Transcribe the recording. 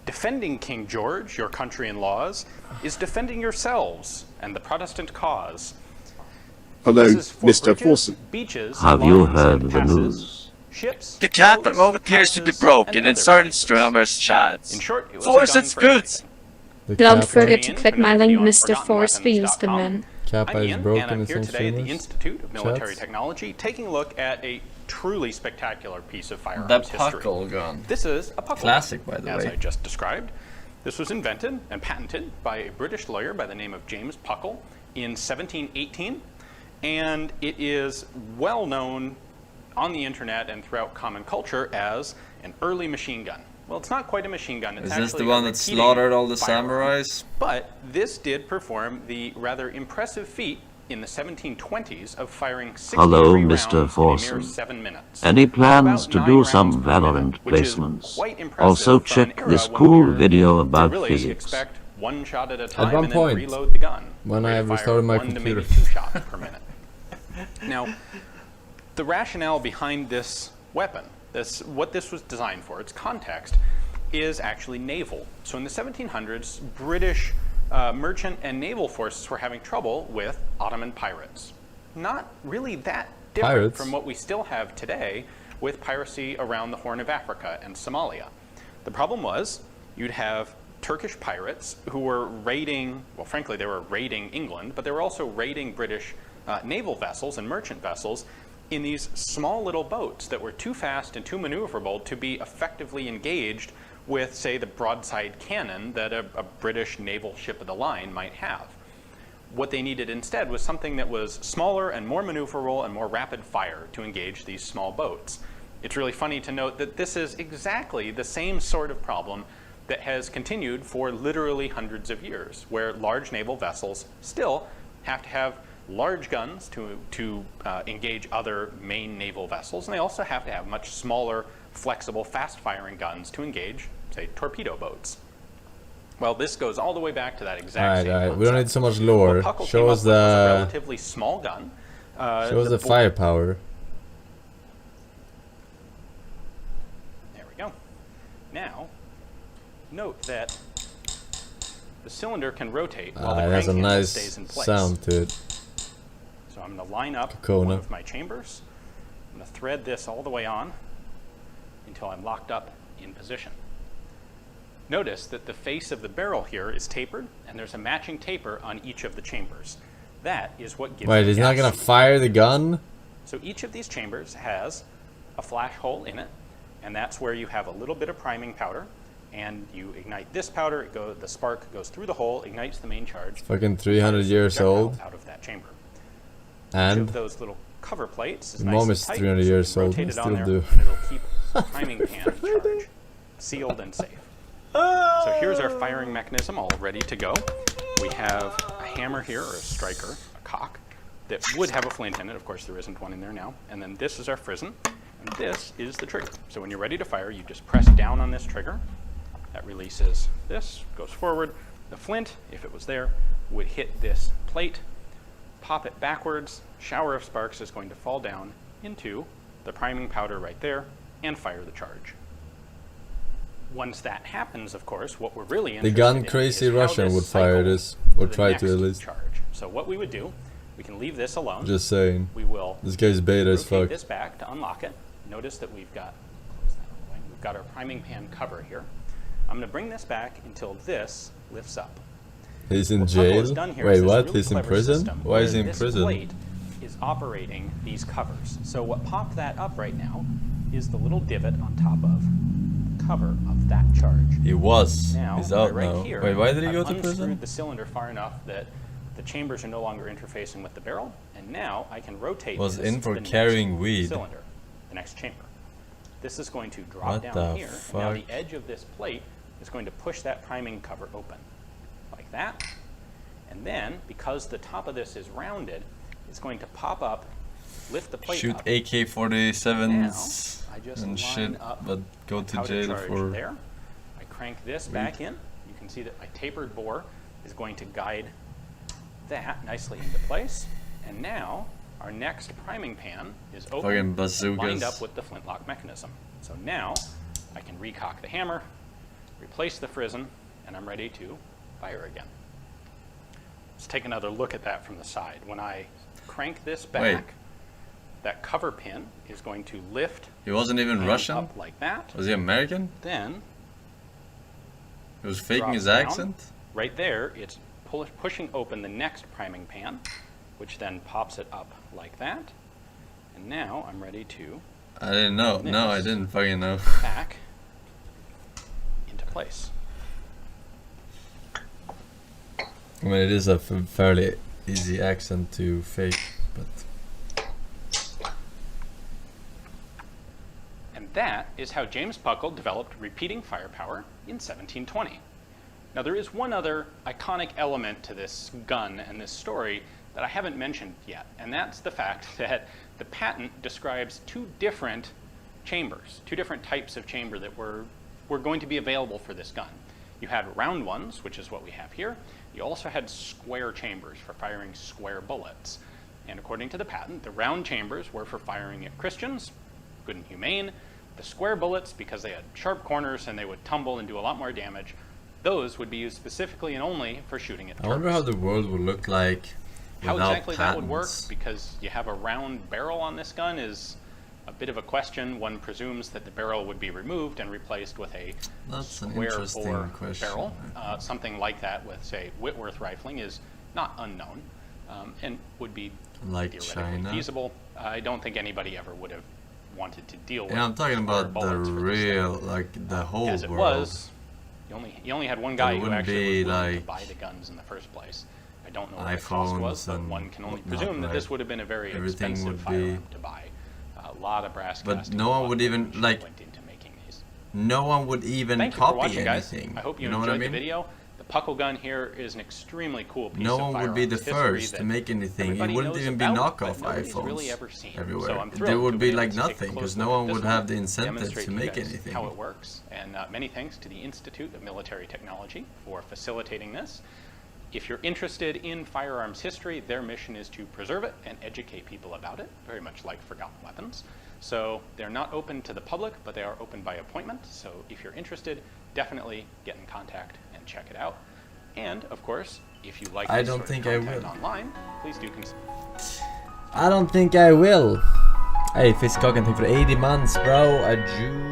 Defending King George, your country and laws, is defending yourselves and the Protestant cause. Hello, Mr. Forsen. Beaches, Have you lines, heard and the passes, news? ships, The cat boats, remote appears to be houses, broken and in other certain places. streamers' chats. In short, it was Forsen's a gun for goods. Don't forget to click my link, Mr. Forsen FeelsOkayMan. I'm Ian, and I'm here today at the Institute of Military Technology, taking a look at a truly spectacular piece of firearms The history. Puckle gun. This is a Puckle Classic, gun, by the as way. I just described. This was invented and patented by a British lawyer by the name of James Puckle in 1718, and it is well known on the internet and throughout common culture as an early machine gun. Well, it's not quite a machine gun. It's Is this actually the one a that repeating slaughtered all the firearm. samurais? But this did perform the rather impressive feat in the 1720s of firing 63 Hello, rounds Mr. in a mere Forsen. 7 minutes. Any plans About to 9 do rounds some per minute, Valorant which is placements? quite impressive Also from an check era this when cool we were video to about really physics. expect one shot at a time one and point, then reload the gun. when Ready I to fire restarted my 1 to computer. maybe 2 shots per minute. Now, the rationale behind this weapon, what this was designed for, its context, is actually naval. So in the 1700s, British merchant and naval forces were having trouble with Ottoman pirates. Not really that different Pirates? from what we still have today with piracy around the Horn of Africa and Somalia. The problem was you'd have Turkish pirates who were raiding, well, frankly, they were raiding England, but they were also raiding British naval vessels and merchant vessels in these small little boats that were too fast and too maneuverable to be effectively engaged with, say, the broadside cannon that a British naval ship of the line might have. What they needed instead was something that was smaller and more maneuverable and more rapid fire to engage these small boats. It's really funny to note that this is exactly the same sort of problem that has continued for literally hundreds of years, where large naval vessels still have to have large guns to engage other main naval vessels, and they also have to have much smaller, flexible, fast-firing guns to engage, say, torpedo boats. Well, this goes all the way back to that exact same Alright, we don't need so much What lore. Puckle Show came us up with was a the relatively small gun. show us the firepower. There we go. Now, note that the cylinder can rotate while the It has a crank handle nice stays in place. sound to it. So I'm going to line up Cool, one no? of my chambers. I'm going to thread this all the way on until I'm locked up in position. Notice that the face of the barrel here is tapered, and there's a matching taper on each of the chambers. That is what gives Wait, the he's not gas. gonna fire the gun? So each of these chambers has a flash hole in it, and that's where you have a little bit of priming powder, and you ignite this powder, the spark goes through the hole, ignites the main charge. Fucking 300 years projectile old. out of that chamber. Each And of those little cover plates is my nice mom and is tight, 300 so you years can old, rotate I it on still there, do. and it'll keep the priming pan in charge, sealed and safe. So here's our firing mechanism all ready to go. We have a hammer here, or a striker, a cock, that would have a flint in it. Of course, there isn't one in there now. And then this is our frizzen, and this is the trigger. So when you're ready to fire, you just press down on this trigger. That releases this, goes forward. The flint, if it was there, would hit this plate, pop it backwards. Shower of sparks is going to fall down into the priming powder right there and fire the charge. Once that happens, of course, what we're really interested the gun in crazy is how Russian this would fire cycles this, or the try to next at least. charge. So what we would do, we can leave this alone. Just saying. We will This guy's beta as rotate fuck. this back to unlock it. Notice that we've got our priming pan cover here. I'm going to bring this back until this lifts up. He's in What Puckle has jail? done here Wait, is this what? really He's in clever prison? system Why is where he in this prison? plate is operating these covers. So what popped that up right now is the little divot on top of the cover of that charge. He was. Now, He's out right now. here, Wait, why did he I've go to unscrewed prison? the cylinder far enough that the chambers are no longer interfacing with the barrel, and now I can rotate Was this in to for the next carrying weed. cylinder, the next chamber. This is going to drop What down the here, and now the fuck? edge of this plate is going to push that priming cover open, like that. And then, because the top of this is rounded, it's going to pop up, lift the plate Shoot up. AK-47s Now, I just and line shit, up but go to powder jail charge for... there. I crank this back in. You can see that my tapered bore is going to guide that nicely into place. And now, our next priming pan is open Fucking and lined bazookas. up with the flintlock mechanism. So now I can recock the hammer, replace the frizzen, and I'm ready to fire again. Let's take another look at that from the side. When I crank this back, that cover pin is going to lift. He wasn't even Russian? Up like that. Was he American? Then He was faking his down. accent? Right there, it's pushing open the next priming pan, which then pops it up like that. And now I'm ready to I didn't know. No, I didn't fucking know. back into place. I mean, it is a fairly easy accent to fake, but... And that is how James Puckle developed repeating firepower in 1720. Now there is one other iconic element to this gun and this story that I haven't mentioned yet, and that's the fact that the patent describes two different chambers, two different types of chamber that were going to be available for this gun. You had round ones, which is what we have here. You also had square chambers for firing square bullets. And according to the patent, the round chambers were for firing at Christians, good and humane. The square bullets, because they had sharp corners and they would tumble and do a lot more damage, those would be used specifically and only for shooting at Turks. I wonder how the world would look like how without exactly that would work, patents. because you have a round barrel on this gun is a bit of a question. One presumes that the barrel would be removed and replaced with a That's an square interesting bore question. barrel. Something like that with, say, Whitworth rifling is not unknown and would be Like theoretically China. feasible. I don't think anybody ever would have wanted to deal with Yeah, I'm talking square about the bullets for this thing. real, like the whole As it world. was, you only had one guy who wouldn't actually be was willing to like buy the guns in the first place. I don't know what the cost iPhones was, but and one can only whatnot, presume that this right? would have been a very Everything expensive would be- firearm to buy. A lot of brass But casting, no a one lot would of even, workmanship like- went into making these. No one would even Thank you for copy watching, guys. anything. I hope you, know what I enjoyed mean? the video. The Puckle gun here is an extremely cool piece No of one would be the firearms history first to that make anything. It everybody wouldn't knows even be about, knockoff but nobody's iPhones really ever seen. everywhere. So I'm There thrilled would to be able like to take a nothing close because look no at one this would have the one, incentive demonstrate to you make guys anything. how it works, and many thanks to the Institute of Military Technology for facilitating this. If you're interested in firearms history, their mission is to preserve it and educate people about it, very much like forgotten weapons. So they're not open to the public, but they are open by appointment. So if you're interested, definitely get in contact and check it out. And of course, if you like I this don't sort think of I content will. online, please do consider. I don't think I will. Hey, FeelsOkayMan, thank you for 80 months, bro. Adieu.